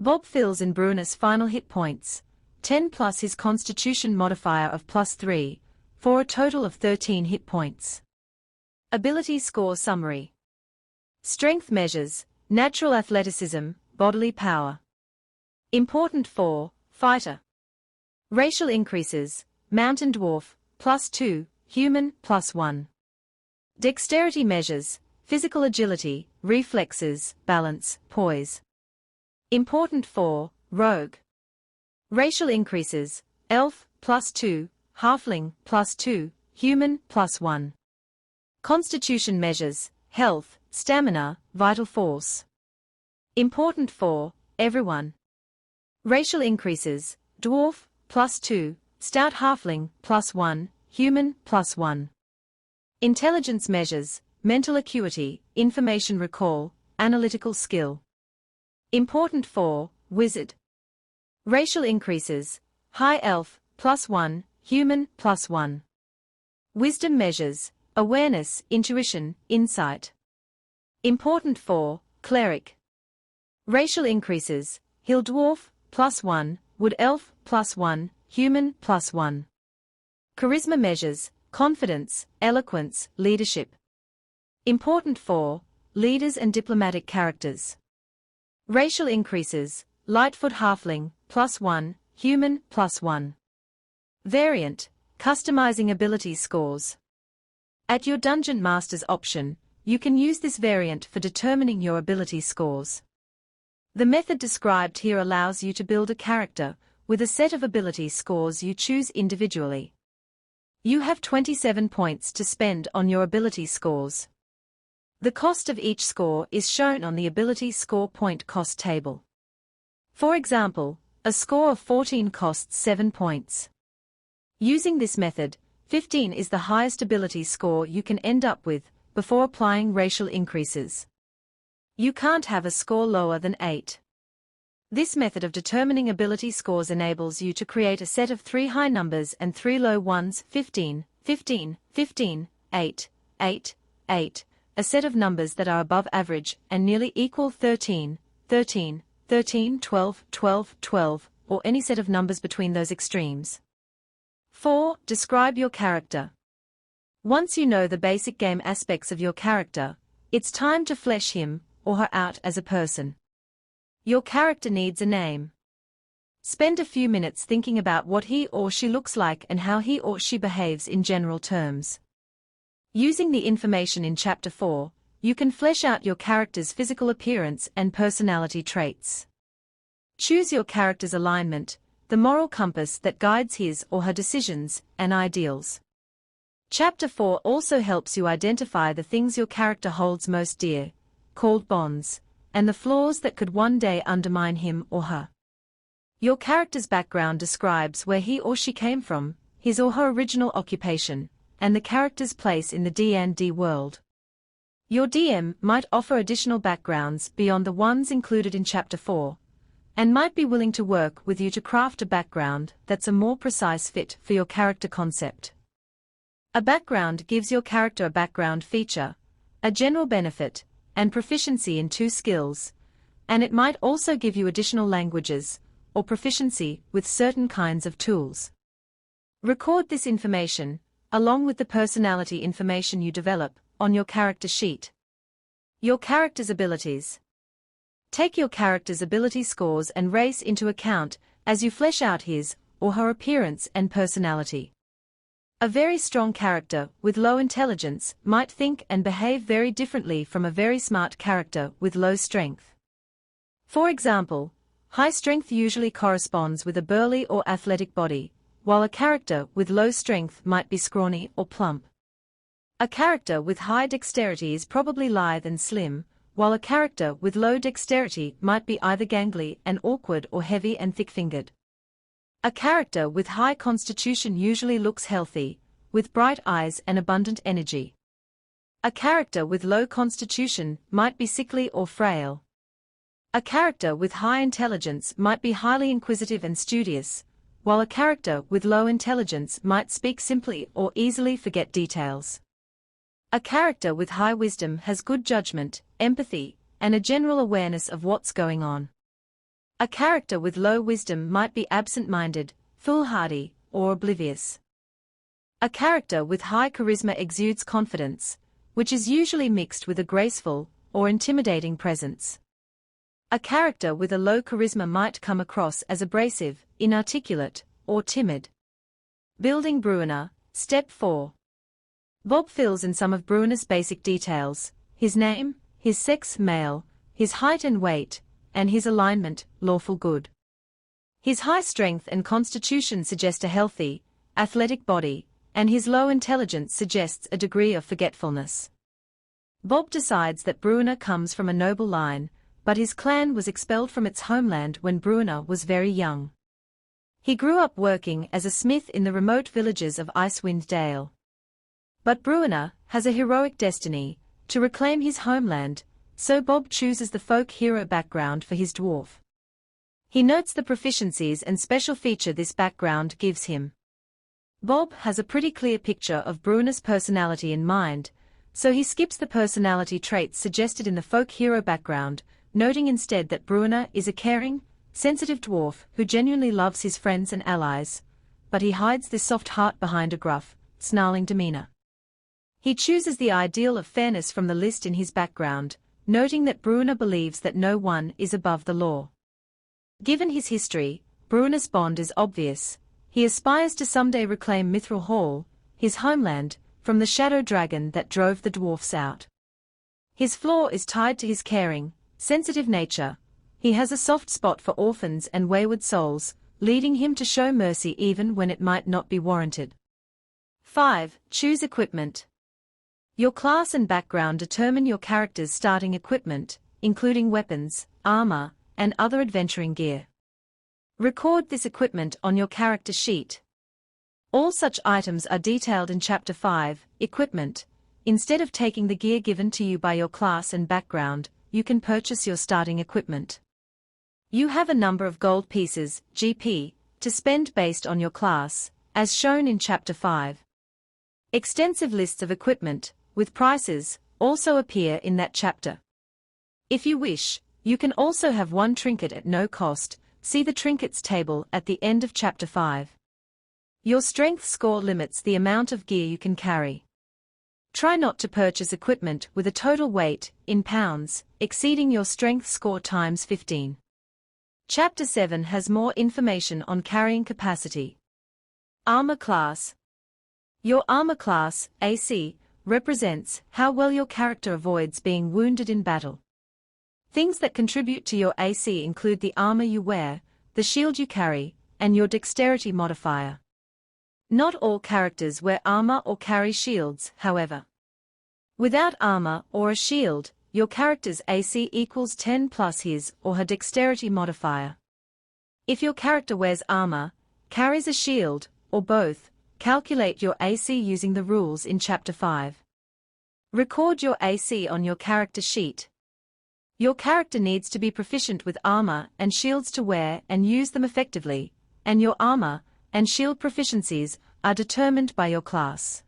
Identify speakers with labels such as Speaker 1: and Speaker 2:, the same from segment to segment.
Speaker 1: Bob fills in Bruner's final hit points, 10 plus his constitution modifier of +3, for a total of 13 hit points. Ability score summary. Strength measures, natural athleticism, bodily power. Important for fighter. Racial increases, mountain dwarf, +2, human, +1. Dexterity measures, physical agility, reflexes, balance, poise. Important for rogue. Racial increases, elf, +2, halfling, +2, human, +1. Constitution measures, health, stamina, vital force. Important for everyone. Racial increases, dwarf, +2, stout halfling, +1, human, +1. Intelligence measures, mental acuity, information recall, analytical skill. Important for wizard. Racial increases, high elf, +1, human, +1. Wisdom measures, awareness, intuition, insight. Important for cleric. Racial increases, hill dwarf, +1, wood elf, +1, human, +1. Charisma measures, confidence, eloquence, leadership. Important for leaders and diplomatic characters. Racial increases, Lightfoot halfling, +1, human, +1. Variant, customizing ability scores. At your Dungeon Master's option, you can use this variant for determining your ability scores. The method described here allows you to build a character with a set of ability scores you choose individually. You have 27 points to spend on your ability scores. The cost of each score is shown on the ability score point cost table. For example, a score of 14 costs 7 points. Using this method, 15 is the highest ability score you can end up with before applying racial increases. You can't have a score lower than 8. This method of determining ability scores enables you to create a set of 3 high numbers and 3 low ones, 15, 15, 15, 8, 8, 8, a set of numbers that are above average and nearly equal 13, 13, 13, 12, 12, 12, or any set of numbers between those extremes. 4. Describe your character. Once you know the basic game aspects of your character, it's time to flesh him or her out as a person. Your character needs a name. Spend a few minutes thinking about what he or she looks like and how he or she behaves in general terms. Using the information in Chapter 4, you can flesh out your character's physical appearance and personality traits. Choose your character's alignment, the moral compass that guides his or her decisions and ideals. Chapter 4 also helps you identify the things your character holds most dear, called bonds, and the flaws that could one day undermine him or her. Your character's background describes where he or she came from, his or her original occupation, and the character's place in the D&D world. Your DM might offer additional backgrounds beyond the ones included in Chapter 4, and might be willing to work with you to craft a background that's a more precise fit for your character concept. A background gives your character a background feature, a general benefit, and proficiency in 2 skills, and it might also give you additional languages, or proficiency with certain kinds of tools. Record this information, along with the personality information you develop, on your character sheet. Your character's abilities. Take your character's ability scores and race into account as you flesh out his or her appearance and personality. A very strong character with low intelligence might think and behave very differently from a very smart character with low strength. For example, high strength usually corresponds with a burly or athletic body, while a character with low strength might be scrawny or plump. A character with high dexterity is probably lithe and slim, while a character with low dexterity might be either gangly and awkward or heavy and thick-fingered. A character with high constitution usually looks healthy, with bright eyes and abundant energy. A character with low constitution might be sickly or frail. A character with high intelligence might be highly inquisitive and studious, while a character with low intelligence might speak simply or easily forget details. A character with high wisdom has good judgment, empathy, and a general awareness of what's going on. A character with low wisdom might be absent-minded, foolhardy, or oblivious. A character with high charisma exudes confidence, which is usually mixed with a graceful or intimidating presence. A character with a low charisma might come across as abrasive, inarticulate, or timid. Building Bruiner, Step 4. Bob fills in some of Bruiner's basic details: his name, his sex male, his height and weight, and his alignment, lawful good. His high strength and constitution suggest a healthy, athletic body, and his low intelligence suggests a degree of forgetfulness. Bob decides that Bruiner comes from a noble line, but his clan was expelled from its homeland when Bruiner was very young. He grew up working as a smith in the remote villages of Icewind Dale. But Bruiner has a heroic destiny to reclaim his homeland, so Bob chooses the folk hero background for his dwarf. He notes the proficiencies and special feature this background gives him. Bob has a pretty clear picture of Bruiner's personality in mind, so he skips the personality traits suggested in the folk hero background, noting instead that Bruiner is a caring, sensitive dwarf who genuinely loves his friends and allies, but he hides this soft heart behind a gruff, snarling demeanor. He chooses the ideal of fairness from the list in his background, noting that Bruiner believes that no one is above the law. Given his history, Bruiner's bond is obvious. He aspires to someday reclaim Mithril Hall, his homeland, from the shadow dragon that drove the dwarfs out. His flaw is tied to his caring, sensitive nature. He has a soft spot for orphans and wayward souls, leading him to show mercy even when it might not be warranted. 5. Choose equipment. Your class and background determine your character's starting equipment, including weapons, armor, and other adventuring gear. Record this equipment on your character sheet. All such items are detailed in Chapter 5, Equipment. Instead of taking the gear given to you by your class and background, you can purchase your starting equipment. You have a number of gold pieces, GP, to spend based on your class, as shown in Chapter 5. Extensive lists of equipment, with prices, also appear in that chapter. If you wish, you can also have one trinket at no cost. See the trinkets table at the end of Chapter 5. Your strength score limits the amount of gear you can carry. Try not to purchase equipment with a total weight, in pounds, exceeding your strength score times 15. Chapter 7 has more information on carrying capacity. Armor class. Your armor class, AC, represents how well your character avoids being wounded in battle. Things that contribute to your AC include the armor you wear, the shield you carry, and your dexterity modifier. Not all characters wear armor or carry shields, however. Without armor or a shield, your character's AC equals 10 plus his or her dexterity modifier. If your character wears armor, carries a shield, or both, calculate your AC using the rules in Chapter 5. Record your AC on your character sheet. Your character needs to be proficient with armor and shields to wear and use them effectively, and your armor and shield proficiencies are determined by your class.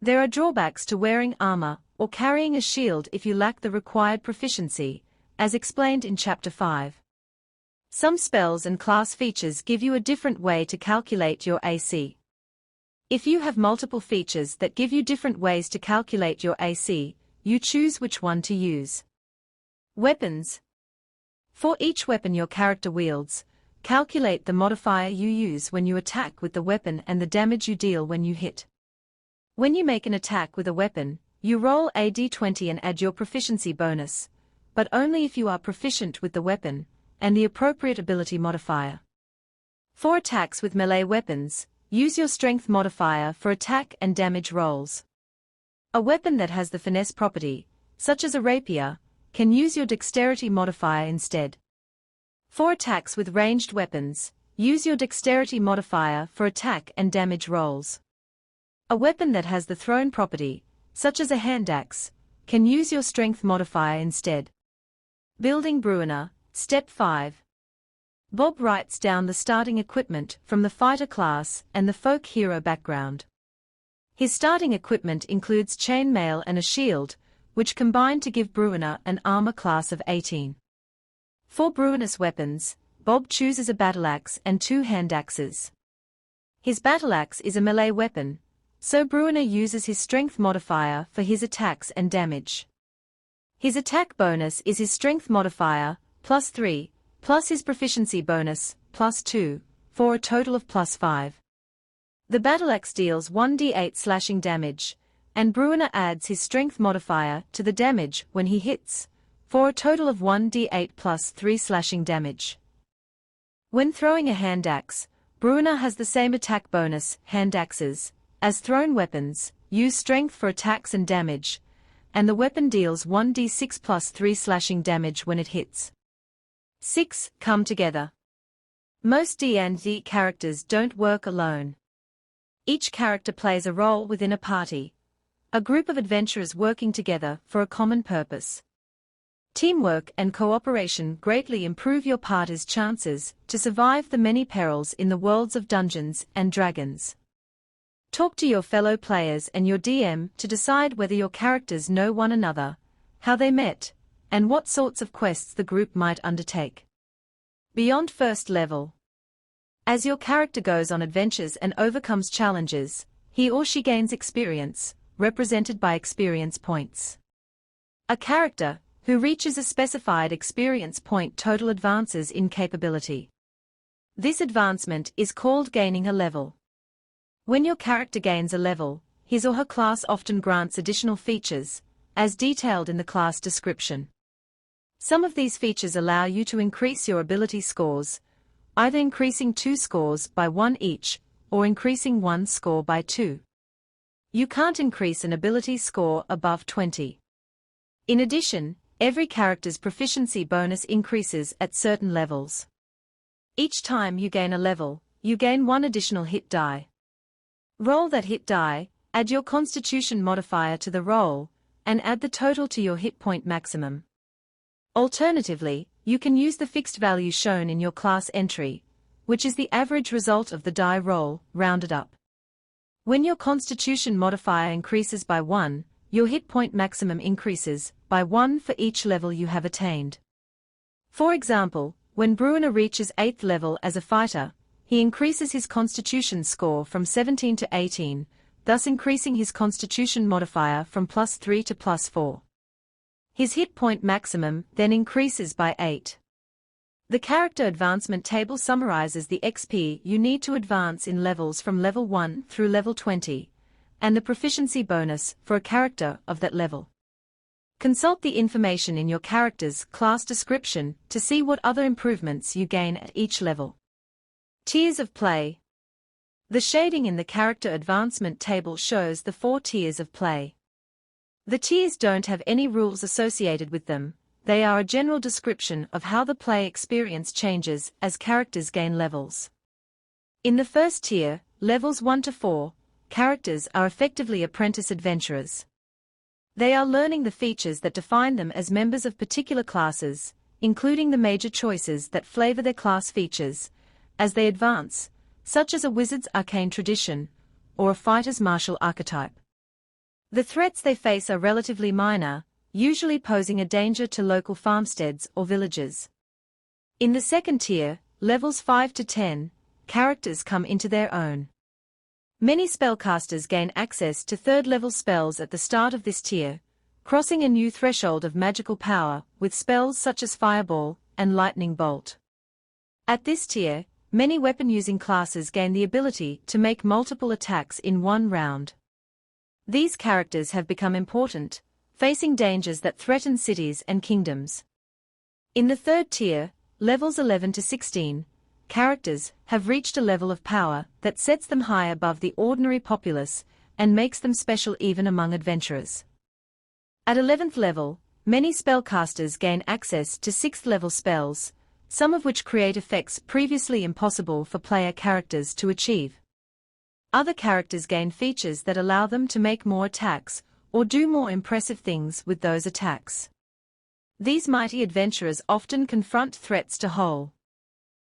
Speaker 1: There are drawbacks to wearing armor or carrying a shield if you lack the required proficiency, as explained in Chapter 5. Some spells and class features give you a different way to calculate your AC. If you have multiple features that give you different ways to calculate your AC, you choose which one to use. Weapons. For each weapon your character wields, calculate the modifier you use when you attack with the weapon and the damage you deal when you hit. When you make an attack with a weapon, you roll a d20 and add your proficiency bonus, but only if you are proficient with the weapon and the appropriate ability modifier. For attacks with melee weapons, use your strength modifier for attack and damage rolls. A weapon that has the finesse property, such as a rapier, can use your dexterity modifier instead. For attacks with ranged weapons, use your dexterity modifier for attack and damage rolls. A weapon that has the thrown property, such as a hand axe, can use your strength modifier instead. Building Bruiner, Step 5. Bob writes down the starting equipment from the fighter class and the folk hero background. His starting equipment includes chainmail and a shield, which combine to give Bruiner an armor class of 18. For Bruinous weapons, Bob chooses a battleaxe and 2 hand axes. His battleaxe is a melee weapon, so Bruiner uses his strength modifier for his attacks and damage. His attack bonus is his strength modifier, +3, plus his proficiency bonus, +2, for a total of +5. The battleaxe deals 1d8 slashing damage, and Bruiner adds his strength modifier to the damage when he hits, for a total of 1d8 plus 3 slashing damage. When throwing a hand axe, Bruiner has the same attack bonus, hand axes, as thrown weapons, use strength for attacks and damage, and the weapon deals 1d6 plus 3 slashing damage when it hits. 6. Come together. Most D&D characters don't work alone. Each character plays a role within a party, a group of adventurers working together for a common purpose. Teamwork and cooperation greatly improve your party's chances to survive the many perils in the worlds of Dungeons and Dragons. Talk to your fellow players and your DM to decide whether your characters know one another, how they met, and what sorts of quests the group might undertake. Beyond first level. As your character goes on adventures and overcomes challenges, he or she gains experience, represented by experience points. A character who reaches a specified experience point total advances in capability. This advancement is called gaining a level. When your character gains a level, his or her class often grants additional features, as detailed in the class description. Some of these features allow you to increase your ability scores, either increasing 2 scores by 1 each, or increasing 1 score by 2. You can't increase an ability score above 20. In addition, every character's proficiency bonus increases at certain levels. Each time you gain a level, you gain 1 additional hit die. Roll that hit die, add your Constitution modifier to the roll, and add the total to your hit point maximum. Alternatively, you can use the fixed value shown in your class entry, which is the average result of the die roll, rounded up. When your Constitution modifier increases by 1, your hit point maximum increases by 1 for each level you have attained. For example, when Bruiner reaches 8th level as a fighter, he increases his Constitution score from 17 to 18, thus increasing his Constitution modifier from +3 to +4. His hit point maximum then increases by 8. The character advancement table summarizes the XP you need to advance in levels from level 1 through level 20, and the proficiency bonus for a character of that level. Consult the information in your character's class description to see what other improvements you gain at each level. Tiers of play. The shading in the character advancement table shows the 4 tiers of play. The tiers don't have any rules associated with them, they are a general description of how the play experience changes as characters gain levels. In the first tier, levels 1 to 4, characters are effectively apprentice adventurers. They are learning the features that define them as members of particular classes, including the major choices that flavor their class features, as they advance, such as a wizard's arcane tradition, or a fighter's martial archetype. The threats they face are relatively minor, usually posing a danger to local farmsteads or villages. In the second tier, levels 5 to 10, characters come into their own. Many spellcasters gain access to third-level spells at the start of this tier, crossing a new threshold of magical power with spells such as Fireball and Lightning Bolt. At this tier, many weapon-using classes gain the ability to make multiple attacks in one round. These characters have become important, facing dangers that threaten cities and kingdoms. In the third tier, levels 11 to 16, characters have reached a level of power that sets them high above the ordinary populace and makes them special even among adventurers. At 11th level, many spellcasters gain access to 6th-level spells, some of which create effects previously impossible for player characters to achieve. Other characters gain features that allow them to make more attacks or do more impressive things with those attacks. These mighty adventurers often confront threats to whole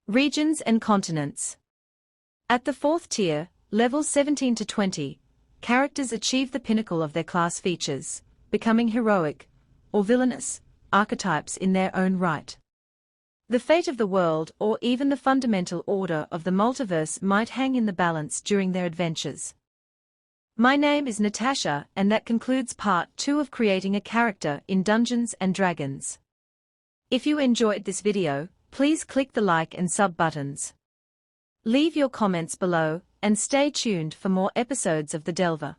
Speaker 1: regions and continents. At the 4th tier, levels 17 to 20, characters achieve the pinnacle of their class features, becoming heroic or villainous archetypes in their own right. The fate of the world or even the fundamental order of the multiverse might hang in the balance during their adventures. My name is Natasha, and that concludes part 2 of creating a character in Dungeons & Dragons. If you enjoyed this video, please click the like and sub buttons. Leave your comments below, and stay tuned for more episodes of The Delver.